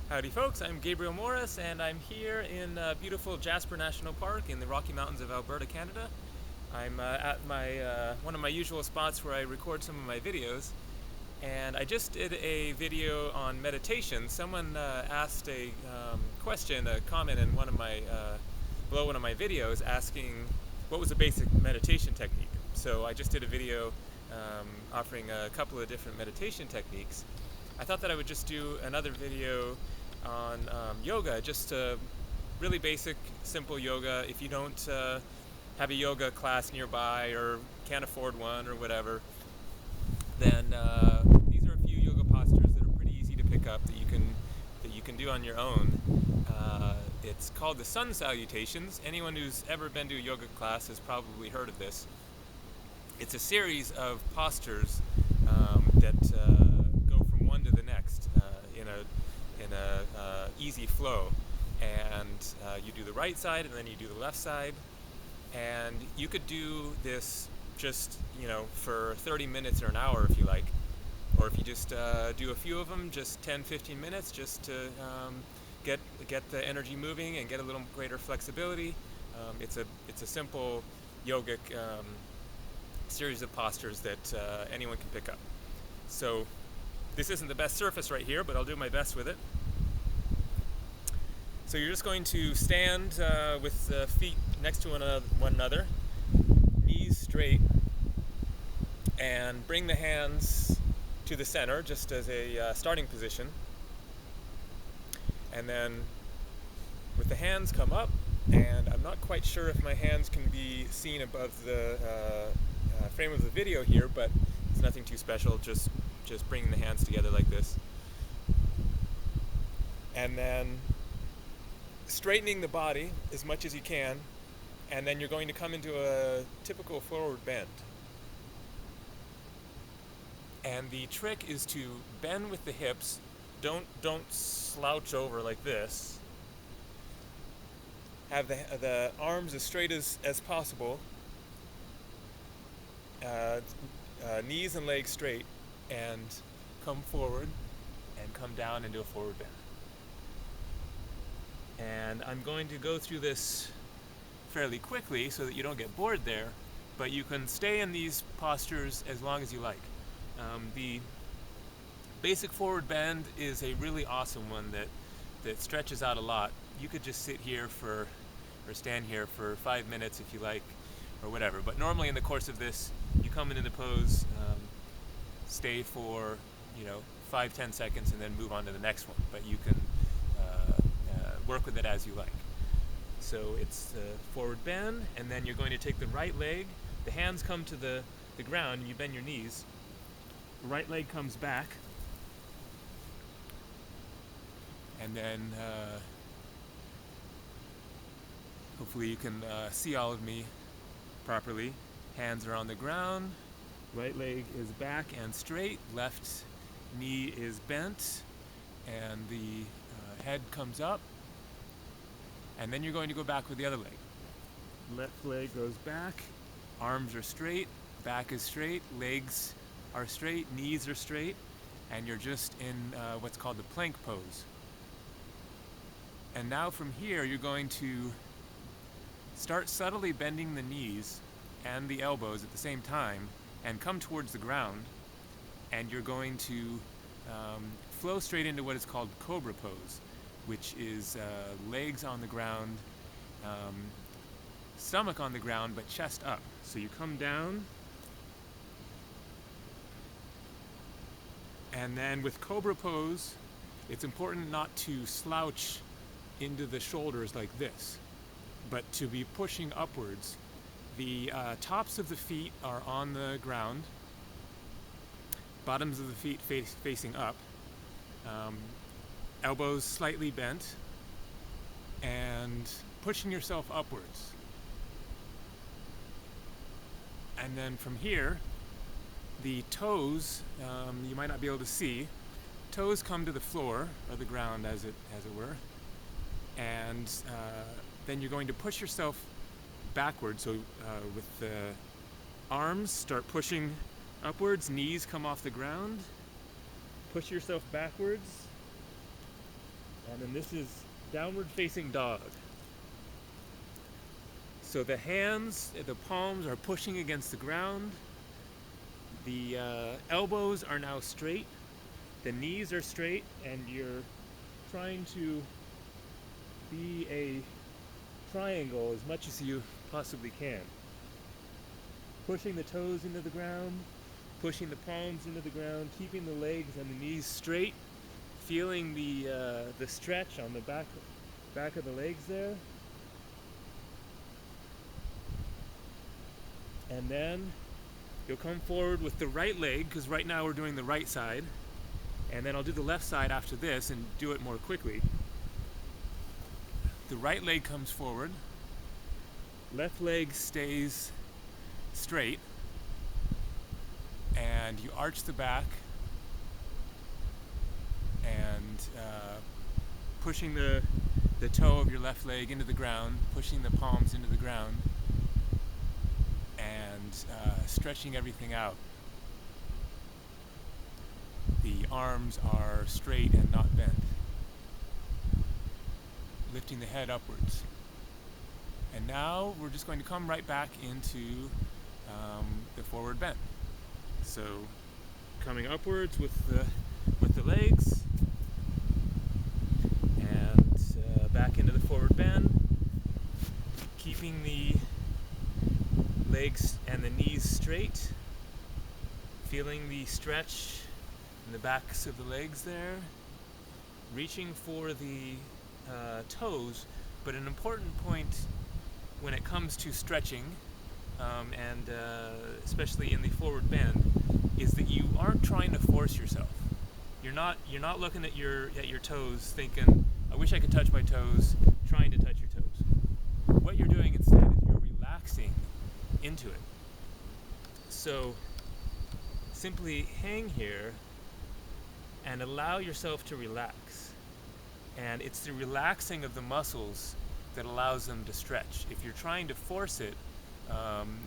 Howdy folks, I'm Gabriel Morris and I'm here in beautiful Jasper National Park in the Rocky Mountains of Alberta, Canada. I'm at my one of my usual spots where I record some of my videos, and I just did a video on meditation. Someone asked a question, a comment in below one of my videos asking what was a basic meditation technique. So I just did a video offering a couple of different meditation techniques. I thought that I would just do another video on yoga, just really basic, simple yoga. If you don't have a yoga class nearby or can't afford one or whatever, then these are a few yoga postures that are pretty easy to pick up that you can do on your own. It's called the sun salutations. Anyone who's ever been to a yoga class has probably heard of this. It's a series of postures that go from one to the next in a easy flow, and you do the right side and then you do the left side, and you could do this just for 30 minutes or an hour if you like, or if you just do a few of them, just 10-15 minutes, just to get the energy moving and get a little greater flexibility. It's a simple yogic series of postures that anyone can pick up. So this isn't the best surface right here, but I'll do my best with it. So you're just going to stand with the feet next to one another, knees straight, and bring the hands to the center just as a starting position. And then with the hands come up, and I'm not quite sure if my hands can be seen above the frame of the video here, but it's nothing too special, just bringing the hands together like this. And then straightening the body as much as you can, and then you're going to come into a typical forward bend. And the trick is to bend with the hips. Don't slouch over like this. Have the arms as straight as possible. Knees and legs straight, and come forward and come down into a forward bend. And I'm going to go through this fairly quickly so that you don't get bored there, but you can stay in these postures as long as you like. The basic forward bend is a really awesome one that stretches out a lot. You could just sit here or stand here for 5 minutes if you like, or whatever. But normally in the course of this, you come into the pose, stay for 5-10 seconds, and then move on to the next one. But you can work with it as you like. So it's forward bend, and then you're going to take the right leg. The hands come to the ground, and you bend your knees. The right leg comes back, and then hopefully you can see all of me properly. Hands are on the ground, right leg is back and straight, left knee is bent, and the head comes up, and then you're going to go back with the other leg. Left leg goes back, arms are straight, back is straight, legs are straight, knees are straight, and you're just in what's called the plank pose. And now from here you're going to start subtly bending the knees and the elbows at the same time and come towards the ground, and you're going to flow straight into what is called cobra pose, which is legs on the ground, stomach on the ground, but chest up. So you come down, and then with cobra pose, it's important not to slouch into the shoulders like this, but to be pushing upwards. The tops of the feet are on the ground, bottoms of the feet facing up, elbows slightly bent, and pushing yourself upwards. And then from here, the toes, you might not be able to see, toes come to the floor, or the ground as it were, and then you're going to push yourself backwards. So with the arms, start pushing upwards, knees come off the ground, push yourself backwards, And then this is downward facing dog. So the hands, the palms are pushing against the ground. The elbows are now straight. The knees are straight, and you're trying to be a triangle as much as you possibly can. Pushing the toes into the ground, pushing the palms into the ground, keeping the legs and the knees straight, feeling the stretch on the back of the legs there. And then you'll come forward with the right leg, because right now we're doing the right side, and then I'll do the left side after this and do it more quickly. The right leg comes forward, left leg stays straight, and you arch the back and pushing the toe of your left leg into the ground, pushing the palms into the ground, and stretching everything out. The arms are straight and not bent. Lifting the head upwards. And now we're just going to come right back into the forward bend. So coming upwards with the legs, and back into the forward bend, keeping the legs and the knees straight, feeling the stretch in the backs of the legs there, reaching for the toes. But an important point when it comes to stretching, and especially in the forward bend, is that you aren't trying to force yourself. You're not looking at your toes thinking, I wish I could touch my toes, trying to touch your toes. What you're doing instead is you're relaxing into it. So simply hang here and allow yourself to relax. And it's the relaxing of the muscles that allows them to stretch. If you're trying to force it,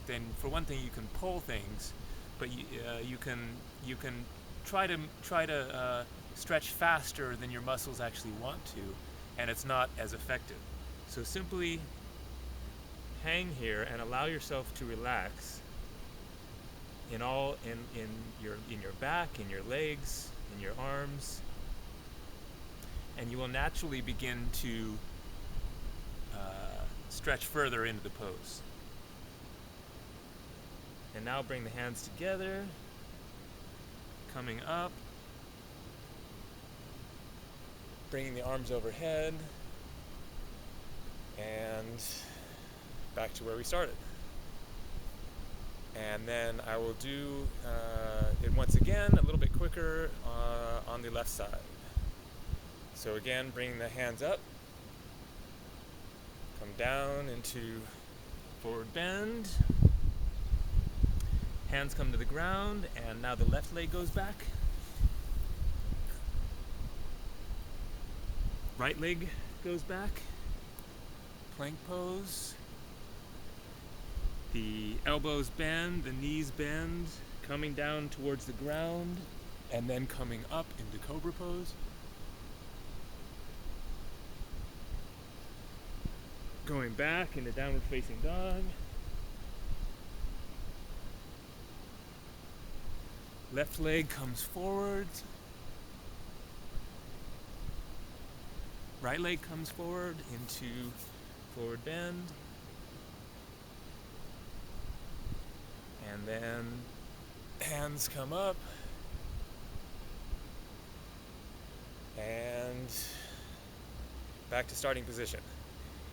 then for one thing you can pull things, but you can try to stretch faster than your muscles actually want to, and it's not as effective. So simply hang here and allow yourself to relax in your back, in your legs, in your arms, and you will naturally begin to stretch further into the pose. And now bring the hands together, coming up, bringing the arms overhead, and back to where we started. And then I will do it once again, a little bit quicker on the left side. So again, bringing the hands up, come down into forward bend, hands come to the ground, and now the left leg goes back. Right leg goes back, plank pose. The elbows bend, the knees bend, coming down towards the ground, and then coming up into cobra pose. Going back into downward facing dog. Left leg comes forward. Right leg comes forward into forward bend. And then hands come up. And back to starting position.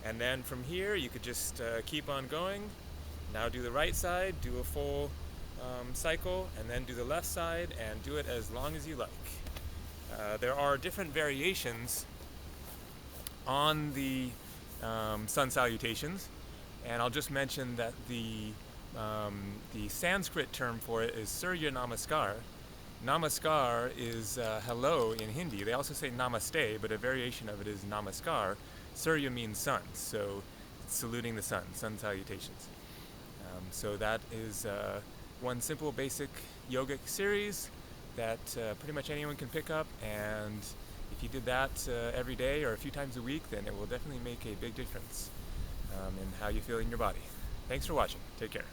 And then from here, you could just keep on going. Now do the right side, do a full cycle, and then do the left side, and do it as long as you like. There are different variations on the sun salutations, and I'll just mention that the Sanskrit term for it is Surya Namaskar. Namaskar is hello in Hindi. They also say namaste, but a variation of it is namaskar. Surya means sun, so it's saluting the sun salutations. So that is one simple basic yogic series that pretty much anyone can pick up, and if you did that every day or a few times a week, then it will definitely make a big difference in how you feel in your body. Thanks for watching. Take care.